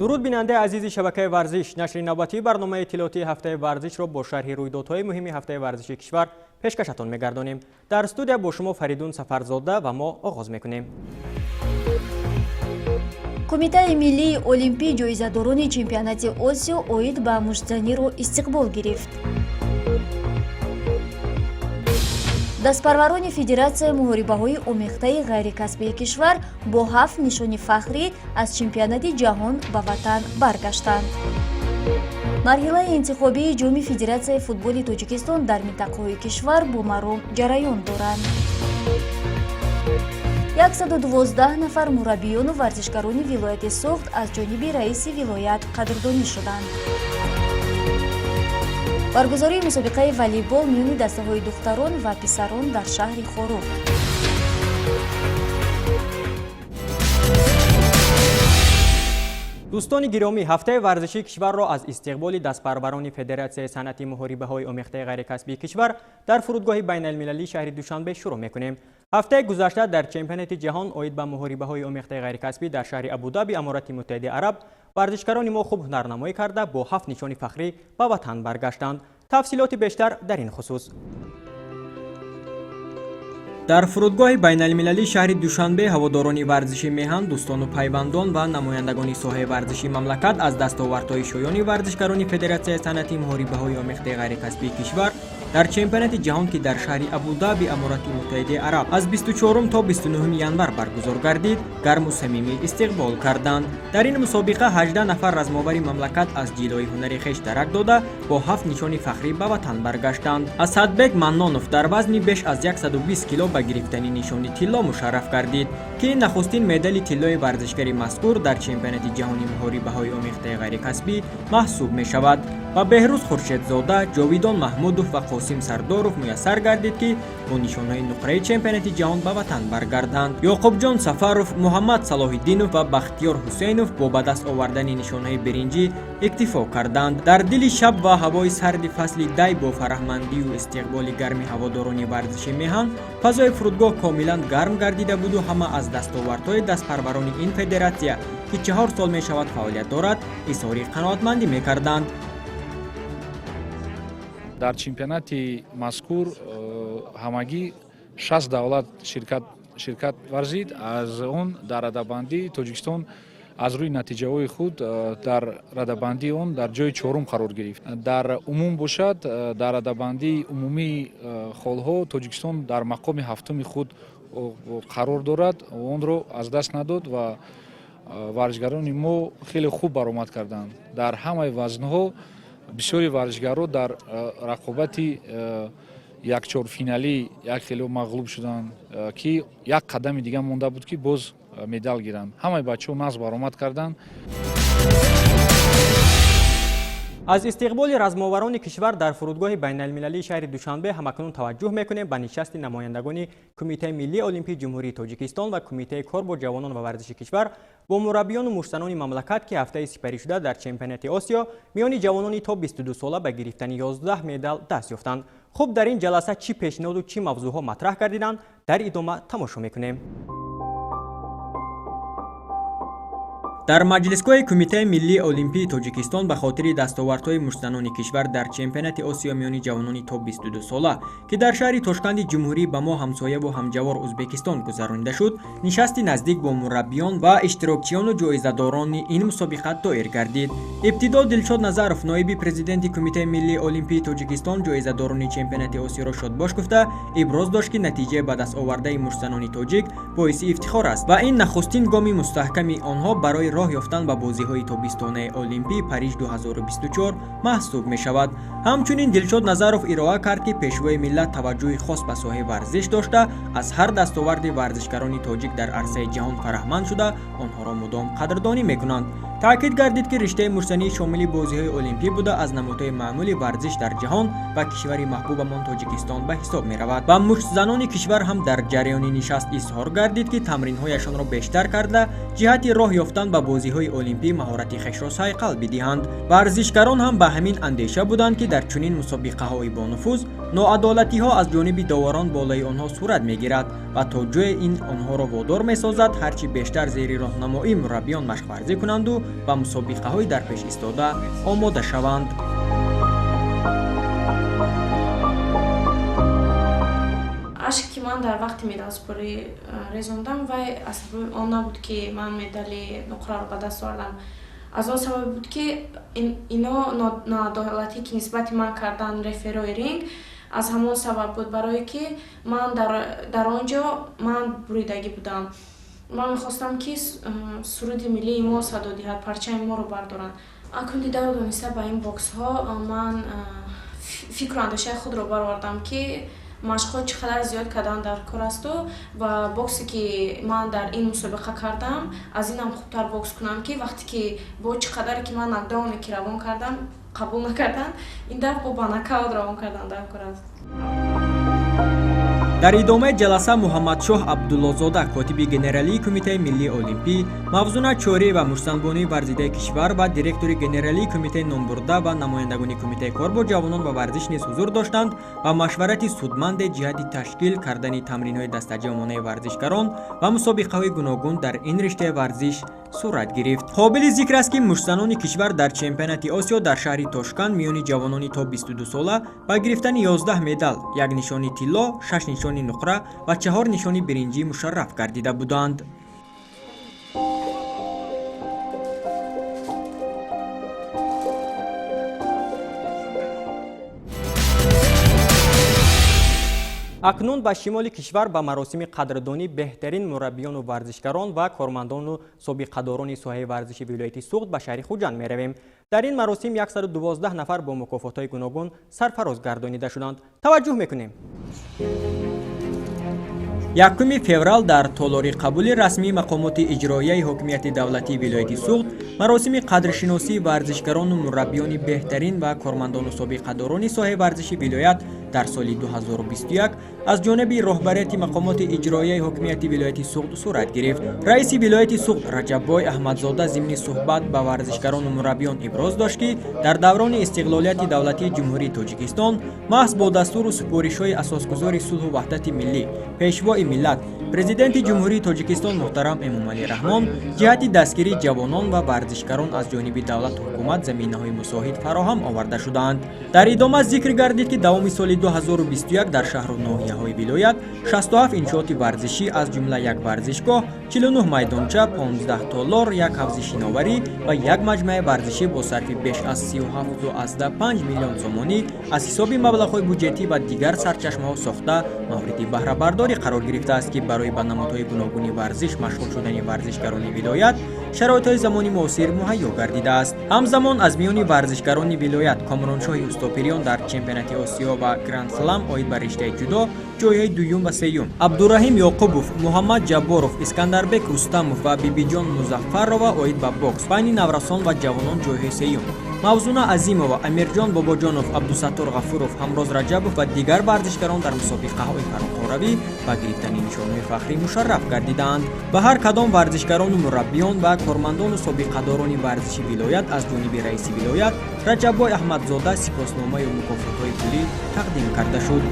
дуруд бинандаи азизи шабакаи варзиш, нашри навбатии барномаи иттилоотии ҳафтаи варзишро бо шарҳи рӯйдодҳои муҳими ҳафтаи варзиши кишвар пешкашатон мегардонем. Дар студия бо шумо Фаридун Сафарзода ва мо оғоз мекунем. Кумитаи миллии олимпии ҷоизадорони чемпионати Осиё оид ба муштзаниро истиқбол гирифт. Дастпарварони Федератсияи муҳорибаҳои омехтаи ғайрикасбии кишвар бо 7 нишони фахрӣ аз чемпионати ҷаҳон ба ватан баргаштанд. Марҳилаи интихобии ҷоми Федератсияи футболи Тоҷикистон дар минтақаҳои кишвар бо маром ҷараён доранд. 112 нафар мураббиёну варзишгарони вилояти Соғд аз ҷониби раиси вилоят қадрдонӣ шуданд. баргузории мусобиқаи волейбол миёни дастаҳои духтарон ва писарон дар шаҳри Хорӯғ. дӯстони гиромӣ, ҳафтаи варзишии кишварро аз истиқболи дастпарварони Федератсияи санъати муҳорибаҳои омехтаи ғайрикасбии кишвар дар фурудгоҳи байналмилалии шаҳри Душанбе шурӯъ мекунем. ҳафтаи гузашта дар чемпионати ҷаҳон оид ба муҳорибаҳои омехтаи ғайрикасбӣ дар шаҳри Абу-Даби, Аморати Муттаҳидаи Араб, варзишгарони мо хуб ҳунарнамоӣ карда бо 7 нишони фахрӣ ба ватан баргаштанд. тафсилоти бештар дар ин хусус. дар фурудгоҳи байналмилалии шаҳри Душанбе ҳаводорони варзиши меҳан, дӯстону пайвандон ва намояндагони соҳаи варзиши мамлакат аз дастовардҳои шоёни варзишгарони Федератсияи санъати муҳорибаҳои омехтаи ғайрикасбии кишвар дар чемпионати ҷаҳон ки дар шаҳри Абу-Даби, Аморати Муттаҳидаи Араб аз 24 то 29 январ баргузор гардид, гарму самимӣ истиқбол карданд. дар ин мусобиқа 18 нафар размовари мамлакат аз ҷилои ҳунари хеш дарак дода бо 7 нишони фахрӣ ба ватан баргаштанд. Асадбек Маннонов дар вазни беш аз 120 кило ба гирифтани нишони тилло мушарраф гардид, ки нахустин медали тиллои варзишгари мазкур дар чемпионати ҷаҳони муҳорибаҳои омехтаи ғайрикасбӣ маҳсуб мешавад. ва Беҳрӯз Хуршедзода, Ҷовидон Маҳмудов ва Қосим Сардоров муяссар гардид ки бо нишонҳои нуқраи чемпионати ҷаҳон ба ватан баргарданд. Ёқубҷон Сафаров, Муҳаммад Салоҳиддинов ва Бахтиёр Ҳусейнов бо ба даст овардани нишонҳои биринҷӣ иктифо карданд. дар дили шаб ва ҳавои сарди фасли дай бо фараҳмандию истиқболи гарми ҳаводорони варзиши меҳан, фазои фурудгоҳ комилан гарм гардида буду ҳама аз дастовардҳои дастпарварони ин федератсия ки 4 сол мешавад фаъолият дорад, изҳори қаноатмандӣ мекарданд. дар чемпионати мазкур ҳамагӣ 6 давлат ширкат варзид. аз он дар радабандӣ Тоҷикистон аз рӯи натиҷаҳои худ дар радабандии он дар ҷои 4 қарор гирифт. дар умум бошад, дар радабандии умумии холҳо Тоҷикистон дар мақоми 7-уми худ қарор дорад. онро аз даст надод ва варзишгарони мо хеле хуб баромад карданд. дар ҳамаи вазнҳо бисёри варзишгаро дар рақобати якчорфиналӣ як хело мағлуб шуданд, ки як қадами дига монда буд ки боз медал гиранд. ҳамаи бачаҳо нағз баромад карданд. аз истиқболи размоварони кишвар дар фурудгоҳи байналмилалии шаҳри Душанбе ҳамакнун таваҷҷӯҳ мекунем ба нишасти намояндагони Кумитаи миллии олимпии ҷумҳурии Тоҷикистон ва Кумитаи кор бо ҷавонон ва варзиши кишвар бо мураббиёну муштзанони мамлакат ки ҳафтаи сипаришуда дар чемпионати Осиё миёни ҷавонони то 22 сола ба гирифтани 11 медал даст ёфтанд. хуб, дар ин ҷаласа чӣ пешниҳоду чӣ мавзӯъҳо матраҳ гардиданд, дар идома тамошо мекунем. дар маҷлисгоҳи Кумитаи миллии олимпии Тоҷикистон ба хотири дастовардҳои муштзанони кишвар дар чемпионати Осиё миёни ҷавонони то 22 сола ки дар шаҳри Тошканди ҷумҳурӣ ба мо ҳамсояву ҳамҷавор Ӯзбекистон гузаронида шуд, нишасти наздик бо мураббиён ва иштирокчиёну ҷоизадорони ин мусобиқа доир гардид. ибтидо Дилшод Назаров, ноиби президенти Кумитаи миллии олимпии Тоҷикистон, ҷоизадорони чемпионати Осиёро шодбош гуфта, иброз дошт ки натиҷаи ба даст овардаи муштзанони тоҷик боиси ифтихор аст ва ин нахустин гоми мустаҳками онҳо барои роҳ ёфтан ба бозиҳои тобистонаи олимпии Париж 2024 маҳсуб мешавад. ҳамчунин Дилшод Назаров ироа кард ки пешвои миллат таваҷҷӯҳи хос ба соҳаи варзиш дошта, аз ҳар дастоварди варзишгарони тоҷик дар арсаи ҷаҳон фараҳманд шуда, онҳоро мудом қадрдонӣ мекунанд. таъкид гардид ки риштаи мурсанӣ шомили бозиҳои олимпӣ буда аз намудҳои маъмули варзиш дар ҷаҳон ва кишвари маҳбубамон Тоҷикистон ба ҳисоб меравад. ва муштзанони кишвар ҳам дар ҷараёни нишаст изҳор гардид ки тамринҳояшонро бештар карда ҷиҳати роҳ ёфтан ба бозиҳои олимпӣ маҳорати хешро сайқал бидиҳанд. варзишгарон ҳам ба ҳамин андеша буданд ки дар чунин мусобиқаҳои бонуфуз ноадолатиҳо аз ҷониби доварон болаи онҳо сурат мегирад ва то ҷое ин онҳоро водор месозад ҳарчи бештар зери роҳнамоии мураббиён машқварзӣ кунанду ба мусобиқаҳои дар пеш истода омода шаванд. ашке ки ман дар вақти медалспорӣ резондам вай аз сабаби он набуд ки ман медали нуқраро ба даст овардам. аз он сабаби буд ки ино ноадолатӣ ки нисбати ман кардан реферои ринг аз ҳамон сабаб буд, барое ки ман дар он ҷо ман буридагӣ будам. ман мехостам ки суруди миллии мо садо диҳад, парчами моро бардоранд. акун дида дониста ба ин боксҳо ман фикру андешаи худро баровардам ки машқҳо чӣ қадар зиёд кардан дар кор асту ва боксе ки ман дар ин мусобиқа кардам аз инам хубтар бокс кунам ки вақте ки бо чӣ қадаре ки ман нокдауне ки равон кардам қабул накарданд, ин дафъ бо ба нокаут равон кардан дар кор аст. дар идомаи ҷаласа муҳаммадшоҳ абдуллозода котиби генералии кумитаи миллии олимпӣ, мавзуна чорӣ ва муштзанбонии варзидаи кишвар ва директори генералии кумитаи номбурда ва намояндагони кумитаи кор бо ҷавонон ва варзиш низ ҳузур доштанд ва машварати судманде ҷиҳати ташкил кардани тамринҳои дастаҷамонаи варзишгарон ва мусобиқаҳои гуногун дар ин риштаи варзиш сурат гирифт. қобили зикр аст ки муштзанони кишвар дар чемпионати осиё дар шаҳри Тошканд миёни ҷавонони то 22 сола ба гирифтани 11 медал, 1 нишони тилло, 6 нишони нуқра ва 4 нишони биринҷӣ мушарраф гардида буданд. акнун ба шимоли кишвар ба маросими қадрдонӣ беҳтарин мураббиёну варзишгарон ва кормандону собиқадорони соҳаи варзиши вилояти суғд ба шаҳри Хуҷанд меравем. дар ин маросим 112 нафар бо мукофотҳои гуногун сарфароз гардонида шуданд. таваҷҷӯҳ мекунем. 1 феврал дар толори қабули расмии мақомоти иҷроияи ҳокимияти давлатии вилояти суғд маросими қадршиносии варзишгарону мураббиёни беҳтарин ва кормандону собиқадорони соҳаи варзиши вилоят дар соли 2021 аз ҷониби роҳбарияти мақомоти иҷроияи ҳокимияти вилояти суғд сурат гирифт. раиси вилояти суғд Раҷаббой Аҳмадзода зимни суҳбат ба варзишгарону мураббиён иброз дошт ки дар даврони истиқлолияти давлатии ҷумҳурии Тоҷикистон маҳз бо дастуру супоришҳои асосгузори сулҳу ваҳдати миллӣ пешвои миллат президенти ҷумҳурии Тоҷикистон муҳтарам Эмомалӣ Раҳмон ҷиҳати дастгирии ҷавонон ва варзишгарон аз ҷониби давлату ҳукумат заминаҳои мусоҳид фароҳам оварда шуданд. дар идома зикр гардид ки давоми соли 2021 дар шаҳру ноҳияҳои вилоят 67 иншооти варзишӣ аз ҷумла як варзишгоҳ, 49 майдонча, 15 толор, як ҳавзи шиноварӣ ва як маҷмӯаи варзишӣ бо сарфи беш аз 37.5 миллион сомонӣ аз ҳисоби маблағҳои буҷетӣ ва дигар сарчашмаҳо сохта мавриди баҳрабардорӣ қарор гирифтааст ки барои ба намудҳои гуногуни варзиш машғул шудани варзишгарони вилоят шароитҳои замони муосир муҳайё гардидааст. ҳамзамон аз миёни варзишгарони вилоят Комроншоҳи Устопириён дар чемпионати Осиё ва Гранд Слам оид ба риштаи ҷудо ҷойҳои дуюм ва сеюм, Абдураҳим Ёқубов, Муҳаммад Ҷабборов, Искандарбек Рустамов ва Бибиҷон Музаффарова оид ба бокс, байни наврасон ва ҷавонон ҷойҳои сеюм, Мавзуна Азимова, Амирҷон Бобоҷонов, Абдусаттор Ғафуров, Ҳамроз Раҷабов ва дигар варзишгарон дар мусобиқаҳои фароқоравӣ ба гирифтани нишонҳои фахрӣ мушарраф гардиданд. Ба ҳар кадом варзишгарону мураббиён ва кормандону собиқадорони варзиши вилоят аз ҷониби раиси вилоят Раҷаббой Аҳмадзода сипосномаю мукофотҳои пулӣ тақдим карда шуд.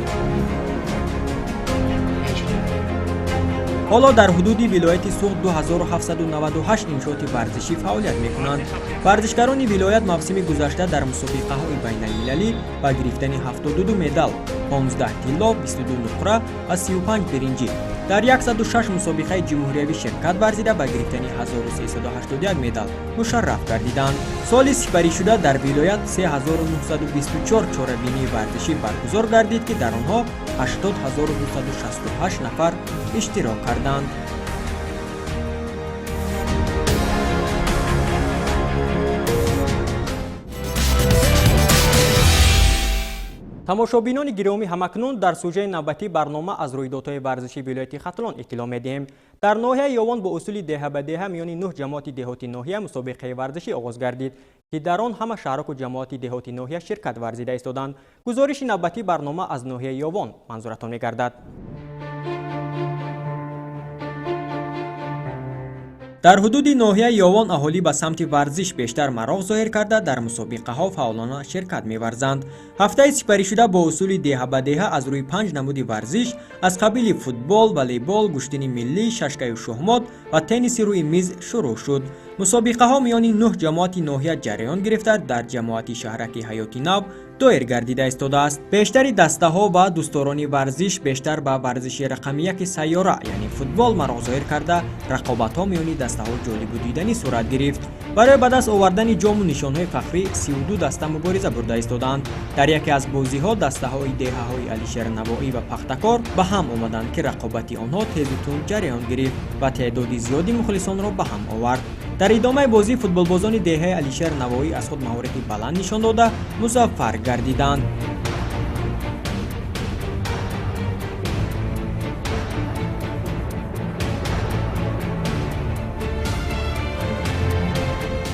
ҳоло дар ҳудуди вилояти суғд 2798 иншооти варзишӣ фаъолият мекунанд. варзишгарони вилоят мавсими гузашта дар мусобиқаҳои байналмилалӣ ба гирифтани 72 медал, 15 тилло, 22 нуқра ва 35 биринҷӣ дар 106 мусобиқаи ҷумҳуриявӣ ширкат варзида ба гирифтани 1381 медал мушарраф гардиданд. соли сипаришуда дар вилоят 3924 чорабинии варзишӣ баргузор гардид ки дар онҳо 80268 нафар иштирок карданд. тамошобинони гиромӣ, ҳамакнун дар сӯҷаи навбатӣ барнома аз рӯйдодҳои варзиши вилояти Хаталон иттилоъ медиҳем. дар ноҳияи Ёвон бо усули деҳа ба деҳа миёни 9 ҷамоати деҳоти ноҳия мусобиқаи варзишӣ оғоз гардид ки дар он ҳама шаҳроку ҷамоати деҳоти ноҳия ширкат варзида истоданд. гузориши навбатии барнома аз ноҳияи Ёвон манзуратон мегардад. дар ҳудуди ноҳияи Ёвон аҳолӣ ба самти варзиш бештар мароғ зоҳир карда дар мусобиқаҳо фаъолона ширкат меварзанд. ҳафтаи сипаришуда бо усули деҳа ба деҳа аз рӯи 5 намуди варзиш аз қабили футбол, волейбол, гӯштини миллӣ, шашкаю шоҳмот ва тенниси рӯи миз шурӯъ шуд. мусобиқаҳо миёни 9 ҷамоати ноҳия ҷараён гирифта, дар ҷамоати шаҳраки ҳаёти нав доир гардида истодааст. Бештари дастаҳо ба дӯстдорони варзиш бештар ба варзиши рақами 1 сайёра яъне футбол мароғ зоҳир карда, рақобатҳо миёни дастаҳо ҷолибу диданӣ сурат гирифт. Барои ба даст овардани ҷому нишонҳои фахрӣ 32 даста мубориза бурда истоданд. Дар яке аз бозиҳо дастаҳои деҳаҳои Алишер Навоӣ ва Пахтакор ба ҳам омаданд, ки рақобати онҳо тезу тунд ҷараён гирифт ва теъдоди зиёди мухлисонро ба ҳам овард. дар идомаи бозӣ футболбозони деҳаи Алишер Навоӣ аз худ маҳорати баланд нишон дода музаффар гардиданд.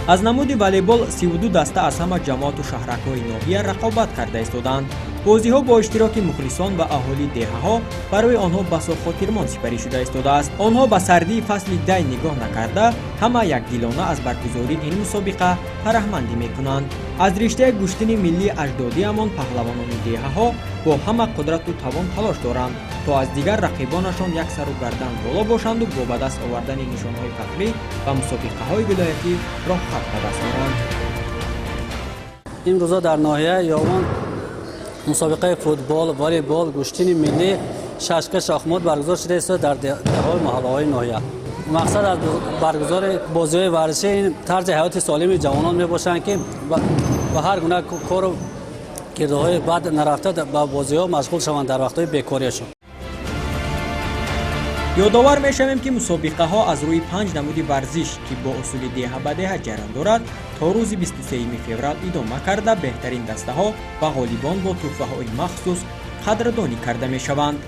аз намуди волейбол 32 даста аз ҳама ҷамоату шаҳракҳои ноҳия рақобат карда истоданд. бозиҳо бо иштироки мухлисон ва аҳолии деҳаҳо барои онҳо басо хотирмон сипарӣ шуда истодааст. онҳо ба сардии фасли дай нигоҳ накарда, ҳама якдилона аз баргузории ин мусобиқа параҳмандӣ мекунанд. аз риштаи гӯштини миллии аҷдодиамон паҳлавонони деҳаҳо бо ҳама қудрату тавон талош доранд, то аз дигар рақибонашон як сару гардан боло бошанду бо ба даст овардани нишонҳои фахрӣ ва мусобиқаҳои вилоятӣ роҳхат ба даст оранд. имрӯза дар ноҳияи Ёвон мусобиқаи футбол, волейбол, гӯштини миллӣ, шашка, шахмот баргузор шуда истода дар деҳаҳои маҳаллаҳои ноҳия. мақсад аз баргузори бозиҳои варзишӣ ин тарзи ҳаёти солими ҷавонон мебошанд, ки ба ҳар гуна кору кирдорҳои бад нарафта ба бозиҳо машғул шаванд дар вақтҳои бекориашон. ёдовар мешавем, ки мусобиқаҳо аз рӯи 5 намуди варзиш, ки бо усули деҳа ба деҳа ҷараён дорад, то рӯзи 23 феврал идома карда, беҳтарин дастаҳо ба ғолибон бо тӯҳфаҳои махсус қадрдонӣ карда мешаванд.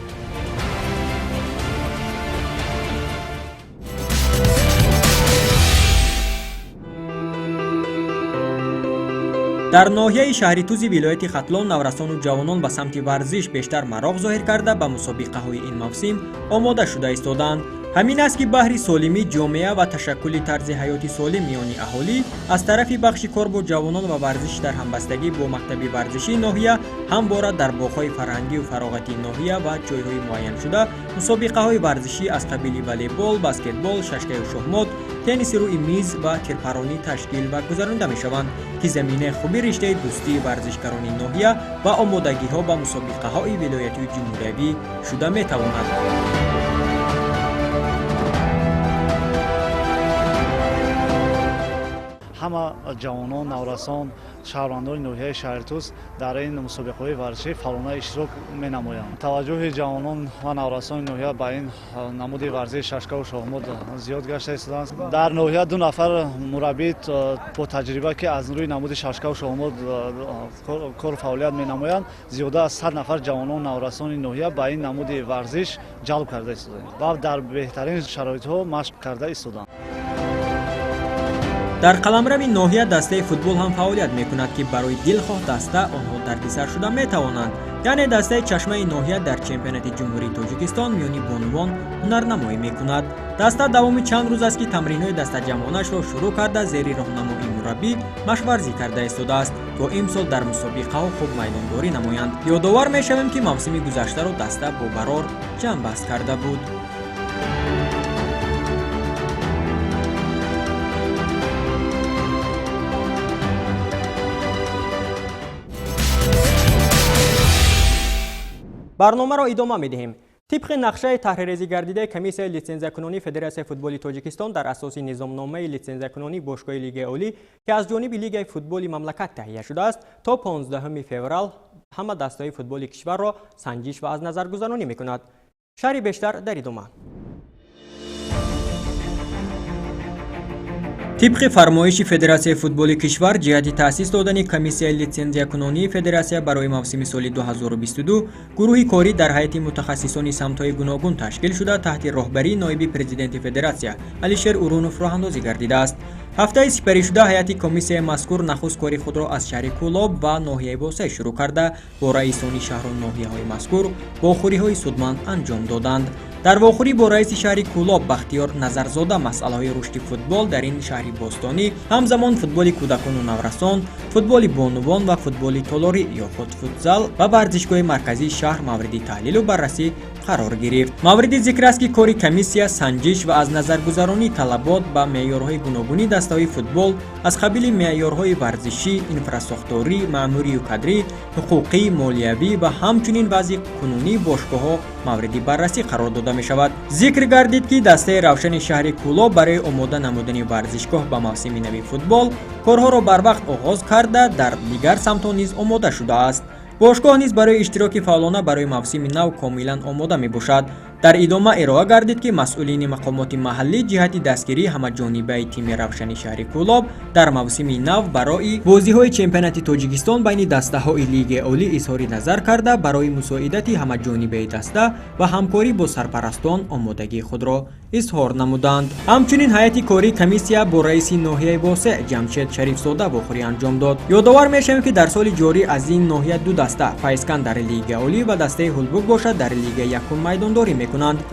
дар ноҳияи шаҳритӯзи вилояти Хатлон наврасону ҷавонон ба самти варзиш бештар мароғ зоҳир карда ба мусобиқаҳои ин мавсим омода шуда истоданд. ҳамин аст ки баҳри солимӣ ҷомеа ва ташаккули тарзи ҳаёти солим миёни аҳолӣ аз тарафи бахши кор бо ҷавонон ва варзиш дар ҳамбастагӣ бо мактаби варзишии ноҳия ҳамвора дар боғҳои фарҳангию фароғатии ноҳия ва ҷойҳои муайяншуда мусобиқаҳои варзишӣ аз қабили волейбол, баскетбол, шашкаю шоҳмот, тенниси рӯи миз ва тирпаронӣ ташкил ва гузаронида мешаванд, ки заминаи хуби риштаи дӯстии варзишгарони ноҳия ва омодагиҳо ба мусобиқаҳои вилоятии ҷумҳуриявӣ шуда метавонад. ҳама ҷавонон, наврасон, шаҳрвандони ноҳияи Шаҳритӯз дар ин мусобиқаҳои варзишӣ фаъолона иштирок менамоянд. таваҷҷӯҳи ҷавонон ва наврасони ноҳия ба ин намуди варзиши шашкаву шоҳмот зиёд гашта истодааст. дар ноҳия 2 нафар мураббии бо таҷриба, ки аз рӯи намуди шашкаву шоҳмот кору фаъолият менамоянд, зиёда аз 100 нафар ҷавонон наврасони ноҳия ба ин намуди варзиш ҷалб карда истоданд ва дар беҳтарин шароитҳо машқ карда истоданд. дар қаламрави ноҳия дастаи футбол ҳам фаъолият мекунад, ки барои дилхоҳ даста онҳо дардисар шуда метавонанд. яъне дастаи чашмаи ноҳия дар чемпионати ҷумҳурии Тоҷикистон миёни бонувон ҳунарнамоӣ мекунад. даста давоми чанд рӯз аст, ки тамринҳои дастаҷамъонашро шурӯъ карда, зери роҳнамоии мураббӣ машқварзӣ карда истодааст, то имсол дар мусобиқаҳо хуб майдондорӣ намоянд. ёдовар мешавем, ки мавсими гузаштаро даста бо барор ҷамъбаст карда буд. барномаро идома медиҳем. طبق نقشه تحریریزی گردیده کمیسیای لیتسنزیا کنونی فدراسیون فوتبال تاجیکستان در اساس نظامنامه لیتسنزیا کنونی باشگاه لیگ عالی که از جانب لیگ فوتبال مملکت تهیه شده است تا 15 فوریه همه دسته‌های فوتبال کشور را سنجش و از نظر گذرانی می‌کند. شرح بیشتر در ادامه. طبق فرمایش فدراسیون فوتبال کشور جهت تأسیس دادن کمیسیای لیتسنزیا کنونی فدراسیون برای موسم سال 2022 گروهی کاری در هیئت متخصصان سمت‌های گوناگون تشکیل شده تحت راهبری نایب پرزیدنت فدراسیون علیشر اورونوف راه اندازی گردیده است. هفته سپری شده هیئت کمیسیای مذکور نخست کاری خود را از شهر کولاب و ناحیه بوسه شروع کرده با رئیسان شهر و ناحیه‌های مذکور با خوری‌های سودمند انجام دادند. дар вохӯрӣ бо раиси шаҳри Кӯлоб Бахтиёр Назарзода масъалаҳои рушди футбол дар ин шаҳри бостонӣ, ҳамзамон футболи кӯдакону наврасон, футболи бонувон ва футболи толорӣ ё худ футзал ва варзишгоҳи марказии шаҳр мавриди таҳлилу баррасӣ қарор гирифт. Мавриди зикр аст, ки кори комиссия санҷиш ва аз назаргузаронии талабот ба меъёрҳои гуногуни дастаҳои футбол аз қабили меъёрҳои варзишӣ, инфрасохторӣ, маъмурию кадрӣ, ҳуқуқӣ, молиявӣ ва ҳамчунин баъзи қонунии бошгоҳҳо мавриди баррасӣ қарор дода мешавад. Зикр гардид, ки дастаи равшани шаҳри Кӯлоб барои омода намудани варзишгоҳ ба мавсими нави футбол корҳоро барвақт оғоз карда, дар дигар самтҳо низ омода шудааст. бошгоҳ низ барои иштироки фаъолона барои мавсими нав комилан омода мебошад. дар идома ироа гардид, ки масъулини мақомоти маҳаллӣ ҷиҳати дастгирии ҳамаҷонибаи тими равшани шаҳри Кӯлоб дар мавсими нав барои бозиҳои чемпионати Тоҷикистон байни дастаҳои Лигаи Олӣ изҳори назар карда, барои мусоидати ҳамаҷонибаи даста ва ҳамкорӣ бо сарпарастон омодагии худро изҳор намуданд. ҳамчунин ҳайати кории комиссия бо раиси ноҳияи восеъ Ҷамшед Шарифзода вохӯрӣ анҷом дод. ёдовар мешавем, ки дар соли ҷорӣ аз ин ноҳия ду даста файзкан дар Лигаи Олӣ ва дастаи Ҳулбук бошад дар Лигаи Якум майдондорӣ мекунанд.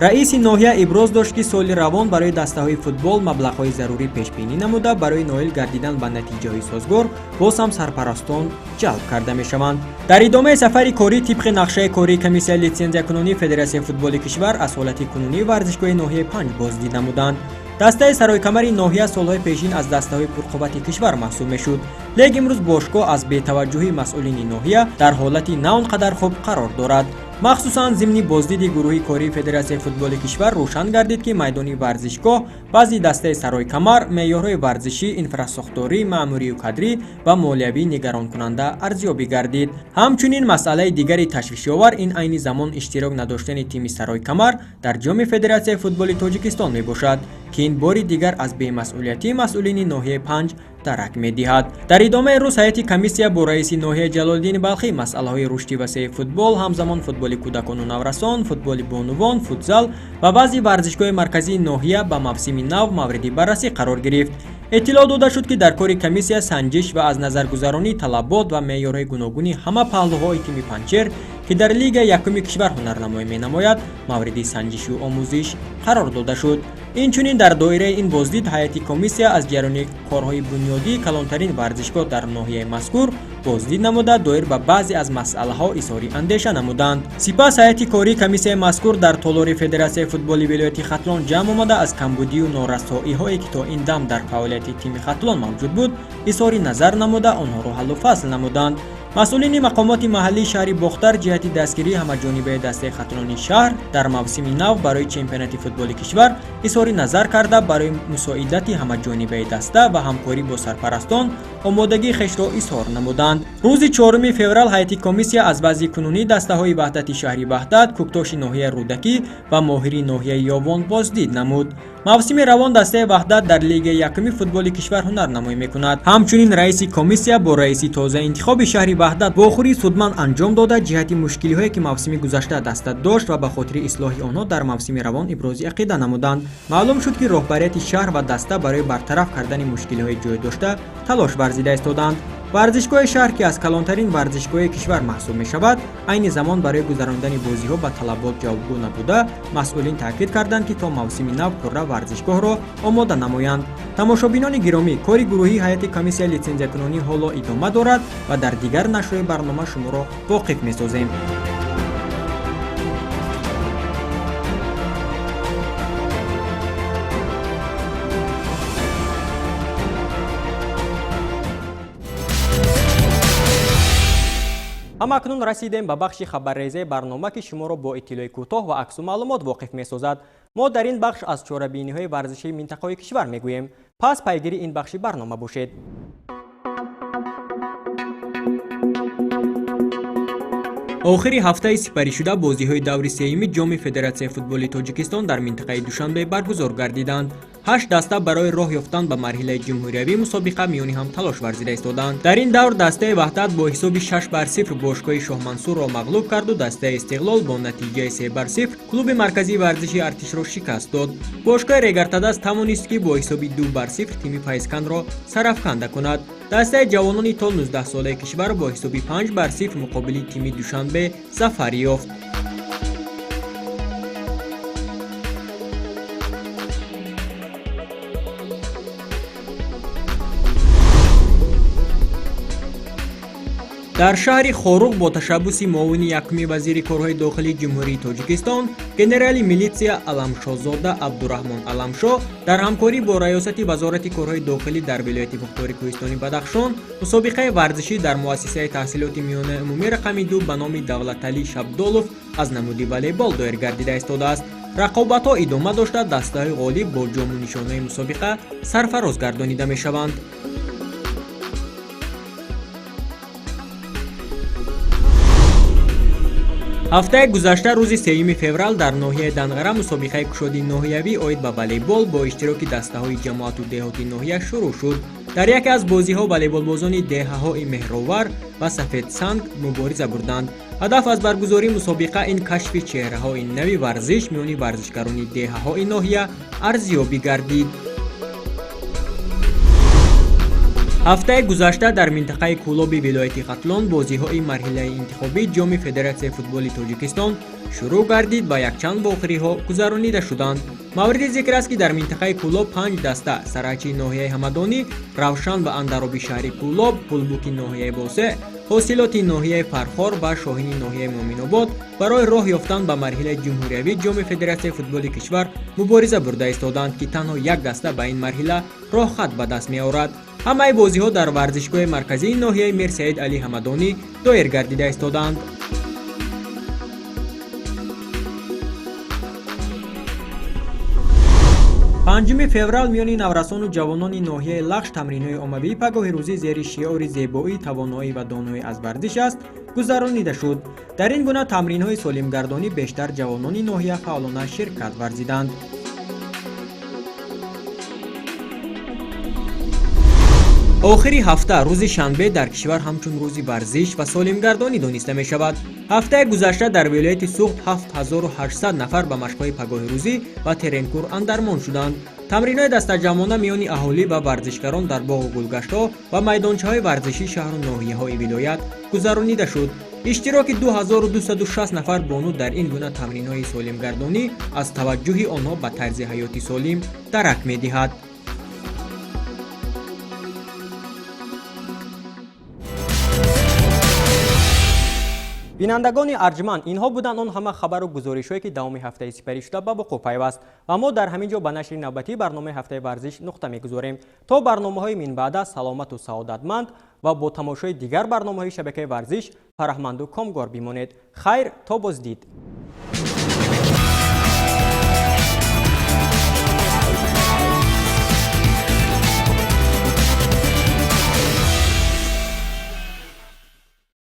раиси ноҳия иброз дошт, ки соли равон барои дастаҳои футбол маблағҳои зарурӣ пешбинӣ намуда, барои ноил гардидан ба натиҷаҳои созгор боз ҳам сарпарастон ҷалб карда мешаванд. дар идомаи сафари корӣ тибқи нақшаи кории комиссияи литсензиякунунии Федератсияи футболи кишвар аз ҳолати кунунии варзишгоҳи ноҳияи 5 боздид намуданд. дастаи саройкамари ноҳия солҳои пешин аз дастаҳои пурқуввати кишвар маҳсуб мешуд, лек имрӯз бошгоҳ аз бетаваҷҷӯҳии масъулини ноҳия дар ҳолати на он қадар хуб қарор дорад. махсусан зимни боздиди гурӯҳи кории Федератсияи футболи кишвар рӯшан гардид, ки майдони варзишгоҳ баъзи дастаи саройкамар, меъёрҳои варзишӣ, инфрасохторӣ, маъмурию кадрӣ ва молиявӣ нигаронкунанда арзёбӣ гардид. ҳамчунин масъалаи дигари ташвишовар ин айни замон иштирок надоштани тими саройкамар дар ҷоми Федератсияи футболи Тоҷикистон мебошад, ки ин бори дигар аз бемасъулиятии масъулини ноҳияи 5 дарак медиҳад. дар идомаи рӯз ҳайати комиссия бо раиси ноҳияи Ҷалолиддини Балхӣ масъалаҳои рушди васеъи футбол, ҳамзамон футболи кӯдакону наврасон, футболи бонувон, футзал ва баъзи варзишгоҳи марказии ноҳия ба мавсими нав мавриди баррасӣ қарор гирифт. иттилоъ дода шуд, ки дар кори комиссия санҷиш ва аз назаргузаронии талабот ва меъёрҳои гуногуни ҳама паҳлӯҳои тими Панҷшер, ки дар Лигаи Якуми кишвар ҳунарнамоӣ менамояд, мавриди санҷишу омӯзиш қарор дода шуд. инчунин дар доираи ин боздид ҳайати комиссия аз ҷараёни корҳои бунёдии калонтарин варзишгоҳ дар ноҳияи мазкур боздид намуда, доир ба баъзе аз масъалаҳо изҳори андеша намуданд. сипас ҳайати кории комиссияи мазкур дар толори Федератсияи футболи вилояти Хатлон ҷамъ омада, аз камбудию норасоиҳое, ки то ин дам дар фаъолияти тими Хатлон мавҷуд буд, изҳори назар намуда, онҳоро ҳаллу фасл намуданд. масъулини мақомоти маҳаллии шаҳри Бохтар ҷиҳати дастгирии ҳамаҷонибаи дастаи Хатлони шаҳр дар мавсими нав барои чемпионати футболи кишвар изҳори назар карда, барои мусоидати ҳамаҷонибаи даста ва ҳамкорӣ бо сарпарастон омодагии хешро изҳор намуданд. рӯзи 4 феврал ҳайати комиссия аз баъзи кунунии дастаҳои ваҳдати шаҳри Ваҳдат, Куктоши ноҳияи Рӯдакӣ ва Моҳири ноҳияи Ёвон боздид намуд. мавсими равон дастаи Ваҳдат дар Лигаи Якуми футболи кишвар ҳунарнамоӣ мекунад. ҳамчунин раиси комиссия бо раиси тозаинтихоби шаҳри Ваҳдат вохӯрии судманд анҷом дода, ҷиҳати мушкилиҳое, ки мавсими гузашта даста дошт ва ба хотири ислоҳи онҳо дар мавсими равон ибрози ақида намуданд. маълум шуд, ки роҳбарияти шаҳр ва даста барои бартараф кардани мушкилиҳои ҷойдошта талош варзида истоданд. варзишгоҳи шаҳр, ки аз калонтарин варзишгоҳи кишвар маҳсуб мешавад, айни замон барои гузарондани бозиҳо ба талабот ҷавобгӯ набуда, масъулин таъкид карданд, ки то мавсими нав пурра варзишгоҳро омода намоянд. тамошобинони гиромӣ, кори гурӯҳии ҳайати комиссияи литсензиякунунӣ ҳоло идома дорад ва дар дигар нашрҳои барнома шуморо воқиф месозем. ҳама акнун расидем ба бахши хабаррезаи барнома, ки шуморо бо иттилои кӯтоҳ ва аксу маълумот воқиф месозад. мо дар ин бахш аз чорабиниҳои варзишии минтақаҳои кишвар мегӯем. пас пайгири ин бахши барнома бошед. охири ҳафтаи сипаришуда бозиҳои даври сеюми ҷоми Федератсияи футболи Тоҷикистон дар минтақаи Душанбе баргузор гардиданд. 8 даста барои роҳ ёфтан ба марҳилаи ҷумҳуриявии мусобиқа миёни ҳам талош варзида истоданд. дар ин давр дастаи Ваҳдат бо ҳисоби 6-0 бошгоҳи Шоҳмансурро мағлуб карду, дастаи Истиқлол бо натиҷаи 3-0 клуби марказии варзиши Артишро шикаст дод. бошгоҳи Регартадас тавонист, ки бо ҳисоби 2-0 тими Файзканро сарафканда кунад. дастаи ҷавонони то 19 солаи кишвар бо ҳисоби 5-0 муқобили тими Душанбе зафар ёфт. дар шаҳри хоруғ бо ташаббуси муовини якуми вазири корҳои дохилии ҷумҳурии тоҷикистон генерали милитсия аламшозода абдураҳмон аламшо дар ҳамкорӣ бо раёсати вазорати корҳои дохилӣ дар вилояти вуқтори кӯҳистони бадахшон мусобиқаи варзишӣ дар муассисаи таҳсилоти миёнаи умумии рақами 2 ба номи Давлаталӣ Шабдолов аз намуди волейбол доир гардида истодааст. рақобатҳо идома дошта, дастаҳои ғолиб бо ҷому нишонаи мусобиқа сарфароз гардонида мешаванд. ҳафтаи гузашта рӯзи 3 феврал дар ноҳияи Данғара мусобиқаи кушодии ноҳиявӣ оид ба волейбол бо иштироки дастаҳои ҷамоату деҳоти ноҳия шурӯъ шуд. дар яке аз бозиҳо волейболбозони деҳаҳои Меҳровар ва Сафедсанг мубориза бурданд. ҳадаф аз баргузории мусобиқа ин кашфи чеҳраҳои нави варзиш миёни варзишгарони деҳаҳои ноҳия арзёбӣ гардид. ҳафтаи гузашта дар минтақаи Кӯлоби вилояти Қатлон бозиҳои марҳилаи интихобии ҷоми Федератсияи футболи Тоҷикистон шурӯъ гардид ва якчанд вохириҳо гузаронида шуданд. мавриди зикр аст, ки дар минтақаи Кӯлоб 5 даста Сарачии ноҳияи Ҳамадонӣ, Равшан ва Андароби шаҳри Кӯлоб, Пулбуки ноҳияи Босе, ҳосилоти ноҳияи Фархор ва Шоҳини ноҳияи Моминобод барои роҳ ёфтан ба марҳилаи ҷумҳуриявии ҷоми Федератсияи футболи кишвар мубориза бурда истоданд, ки танҳо як даста ба ин марҳила роҳхат ба даст меорад. ҳамаи бозиҳо дар варзишгоҳи марказии ноҳияи Мир Саид Али Ҳамадонӣ доир гардида истоданд. 5 феврал миёни наврасону ҷавонони ноҳияи Лахш тамринҳои оммавии пагоҳи рӯзӣ зери шиори зебоӣ, тавоноӣ ва доноӣ аз варзиш аст гузаронида шуд. дар ин гуна тамринҳои солимгардонӣ бештар ҷавонони ноҳия фаъолона ширкат варзиданд. охири ҳафта рӯзи шанбе дар кишвар ҳамчун рӯзи варзиш ва солимгардонӣ дониста мешавад. ҳафтаи гузашта дар вилояти Суғд 7800 нафар ба машқҳои пагоҳи рӯзӣ ва теренкур андармон шуданд. тамринҳои дастаҷамона миёни аҳолӣ ва варзишгарон дар боғу гулгаштҳо ва майдончаҳои варзишии шаҳру ноҳияҳои вилоят гузаронида шуд. иштироки 2260 нафар бонуд дар ин гуна тамринҳои солимгардонӣ аз таваҷҷӯҳи онҳо ба тарзи ҳаёти солим дарак медиҳад. бинандагони арҷманд, инҳо буданд он ҳама хабару гузоришҳое ки давоми ҳафтаи сипарӣ шуда ба вуқӯъ пайваст ва мо дар ҳамин ҷо ба нашри навбатии барномаи ҳафтаи варзиш нуқта мегузорем. то барномаҳои минбаъда саломату саодатманд ва бо тамошои дигар барномаҳои шабакаи варзиш фараҳманду комгор бимонед. хайр, то боздид.